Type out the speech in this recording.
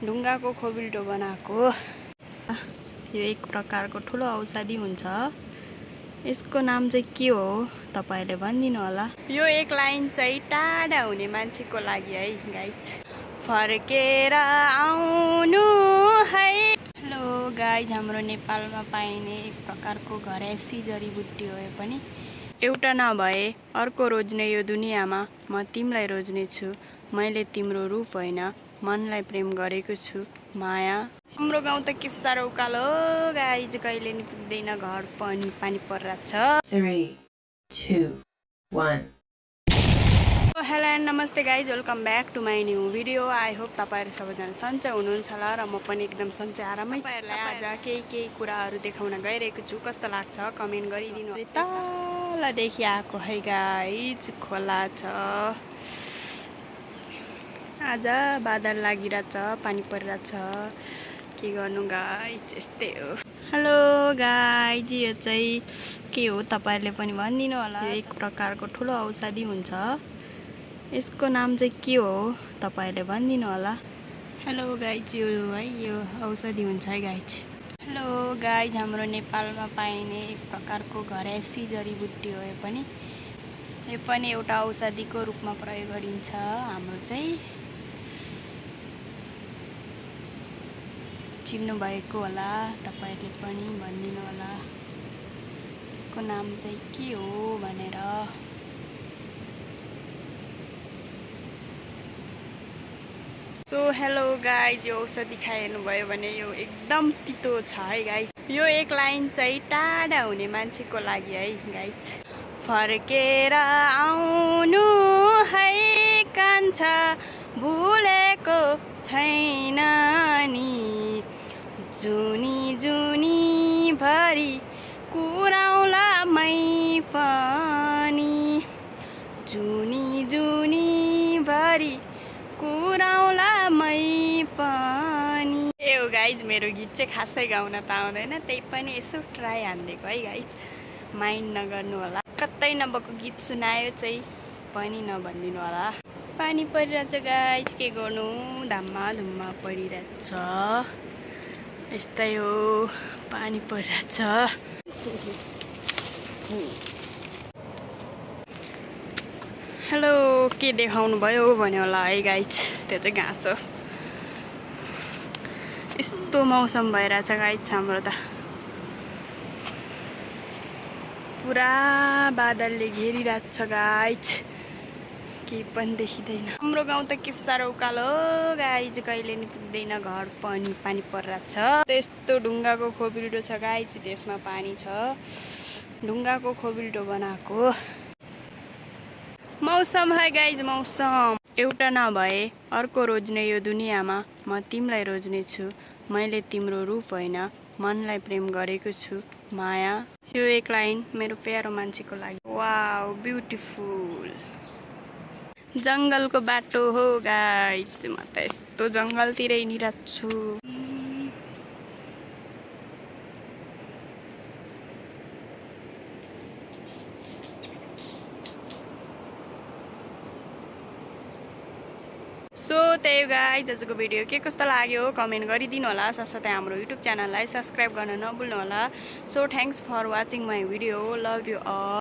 ढुङ्गाको खोबिल्टो बनाएको यो एक प्रकारको ठुलो औषधि हुन्छ। यसको नाम चाहिँ के हो तपाईहरुले भनिदिनु होला। यो एक लाइन चाहिँ टाढा हुने मान्छेको लागि है गाइज। फर्केर आउनु है। हेलो गाइज, हाम्रो नेपालमा पाइने एक प्रकारको घरेसी जडीबुटी हो। यो पनि एउटा नभए अर्को रोज्ने यो दुनियाँमा म तिमीलाई रोज्ने छु। मैले तिम्रो रूप होइन मनलाई प्रेम गरेको छु माया। हाम्रो गाउँ त के साह्रो उकालो गाइज, कहिले नि पुग्दैन। घर पनि पानी परिरहेछ। 3, 2, 1 हेलो एन्ड नमस्ते guys, welcome back to my new video. I hope तपाईहरु सबैजना सन्चै हुनुहुन्छ होला र म पनि एकदम सन्चै आरामै। आज केही कुराहरू देखाउन गइरहेको छु। कस्तो लाग्छ कमेन्ट गरिदिनु। तलदेखि आएको है गाइज, खोला छ। आज बादल लागिरहेछ, पानी परिरहेछ। के गर्नु गाइज, यस्तै हो। हेलो गाइज, यो चाहिँ के हो तपाईहरुले पनि भनिदिनु होला। यो एक प्रकारको ठुलो औषधि हुन्छ। यसको नाम चाहिँ के हो तपाईहरुले भनिदिनु होला। हेलो गाइज, यो है यो औषधि हुन्छ है गाइज। हेलो गाइज, हाम्रो नेपालमा पाइने एक प्रकारको घरेसी जडीबुटी हो। यो पनि एउटा औषधिको रूपमा प्रयोग गरिन्छ। हाम्रो चाहिँ चिन्नु भएको होला, तपाईहरुले पनि भनिदिनु होला यसको नाम चाहिँ के हो भनेर। सो हेलो गाइज, यो औषधि खाइहेर्नु भयो भने यो एकदम तितो छ है गाइज। यो एक लाइन चाहिँ टाढा हुने मान्छेको लागि है गाइज। फर्केर आउनु है कान्छा, भुलेको छैन नि। जुनी जुनी भरी कुराउला मै पनि। जुनी जुनी भरी कुराउला मै पनि। ए हो गाइज, मेरो गीत चाहिँ खासै गाउन त आउँदैन, त्यही पनि यसो ट्राई हान्दिएको है गाइज। माइन्ड नगर्नु होला। कतै नभएको गीत सुनायो चाहिँ पनि नभनिदिनु होला। पानी परिरहेछ गाइज, के गर्नु, धाममा धुम्मा परिरहेछ। यस्तै हो, पानी परिरहेछ। हेलो, के देखाउनु भयो भन्यो होला है गाइज। त्यो चाहिँ घाँस हो। यस्तो मौसम भइरहेछ गाइज हाम्रो त। पुरा बादलले घेरिरहेछ गाइज, केही पनि देखिँदैन। हाम्रो गाउँ त के साह्रो उकालो गाइज, कहिले नि पुग्दैन। घर पनि पानी परिरहेछ। त्यस्तो ढुङ्गाको खोबिल्टो छ गाइज, त्यसमा पानी छ। ढुङ्गाको खोबिल्टो बनाएको मौसम है गाइज, मौसम। एउटा नभए अर्को रोज्ने यो दुनियाँमा म तिमीलाई रोज्ने छु। मैले तिम्रो रूप होइन मनलाई प्रेम गरेको छु माया। यो एक लाइन मेरो प्यारो मान्छेको लागि। Wow, beautiful. जङ्गलको बाटो हो गाइज, म त यस्तो जङ्गलतिरै हिँडिरहेको छु। सो त्यही गाइज, आजको भिडियो के कस्तो लाग्यो कमेन्ट गरिदिनु होला। साथसाथै हाम्रो युट्युब च्यानललाई सब्सक्राइब गर्न नभुल्नु होला। So thanks for watching my video. Love you all.